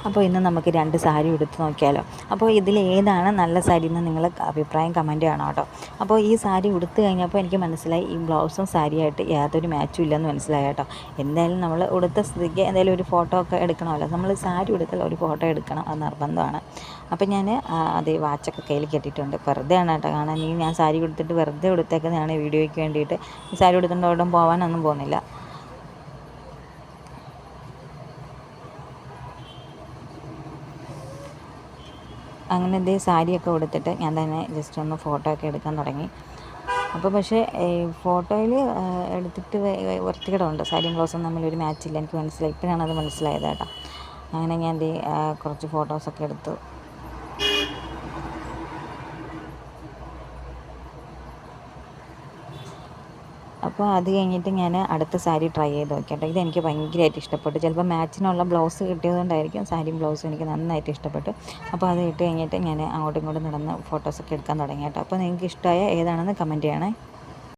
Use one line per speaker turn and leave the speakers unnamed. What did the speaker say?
അപ്പോൾ ഇന്ന് നമുക്ക് 2 സാരി ഉടുത്ത് നോക്കിയാലോ. അപ്പോൾ ഇതിൽ ഏതാണ് നല്ല സാരി എന്ന് നിങ്ങൾ അഭിപ്രായം കമൻറ്റ് ചെയ്യണം കേട്ടോ. അപ്പോൾ ഈ സാരി ഉടുത്ത് കഴിഞ്ഞപ്പോൾ എനിക്ക് മനസ്സിലായി ഈ ബ്ലൗസും സാരിയായിട്ട് യാതൊരു മാച്ചും ഇല്ലെന്ന് മനസ്സിലായി കേട്ടോ. എന്തായാലും നമ്മൾ ഉടുത്ത സ്ഥിതിക്ക് എന്തായാലും ഒരു ഫോട്ടോ ഒക്കെ എടുക്കണമല്ലോ. നമ്മൾ സാരി ഉടുത്താൽ ഒരു ഫോട്ടോ എടുക്കണം, അത് നിർബന്ധമാണ്. അപ്പം ഞാൻ അതേ വാച്ചൊക്കെ കയ്യിൽ കെട്ടിയിട്ടുണ്ട്. വെറുതെയാണ് കേട്ടോ കാണാൻ. ഞാൻ സാരി ഉടുത്തിട്ട് വെറുതെ ഉടുത്തേക്കുന്നതാണ് വീഡിയോയ്ക്ക് വേണ്ടിയിട്ട്. ഈ സാരി ഉടുത്തുകൊണ്ട് അവിടെ പോകാനൊന്നും പോകുന്നില്ല. അങ്ങനെ എന്തേ സാരിയൊക്കെ ഉടുത്തിട്ട് ഞാൻ തന്നെ ജസ്റ്റ് ഒന്ന് ഫോട്ടോ ഒക്കെ എടുക്കാൻ തുടങ്ങി. അപ്പോൾ പക്ഷേ ഫോട്ടോയിൽ എടുത്തിട്ട് വൃത്തികേടുണ്ട്. സാരിയും ബ്ലൗസും തമ്മിൽ ഒരു മാച്ചില്ല, എനിക്ക് മനസ്സിലായി. ഇപ്പോഴാണ് അത് മനസ്സിലായത് കേട്ടോ. അങ്ങനെ ഞാൻ കുറച്ച് ഫോട്ടോസൊക്കെ എടുത്തു. അപ്പോൾ അത് കഴിഞ്ഞിട്ട് ഞാൻ അടുത്ത സാരി ട്രൈ ചെയ്ത് നോക്കി കേട്ടോ. ഇതെനിക്ക് ഭയങ്കരമായിട്ട് ഇഷ്ടപ്പെട്ടു. ചിലപ്പോൾ മാച്ചിനുള്ള ബ്ലൗസ് കിട്ടിയതുകൊണ്ടായിരിക്കും സാരിയും ബ്ലൗസും എനിക്ക് നന്നായിട്ട് ഇഷ്ടപ്പെട്ടു. അപ്പോൾ അത് ഇട്ട് കഴിഞ്ഞിട്ട് ഞാൻ അങ്ങോട്ടും ഇങ്ങോട്ടും നടന്ന് ഫോട്ടോസൊക്കെ എടുക്കാൻ തുടങ്ങി കേട്ടോ. അപ്പോൾ നിങ്ങൾക്ക് ഇഷ്ടമായ ഏതാണെന്ന് കമൻറ്റ് ചെയ്യണേ.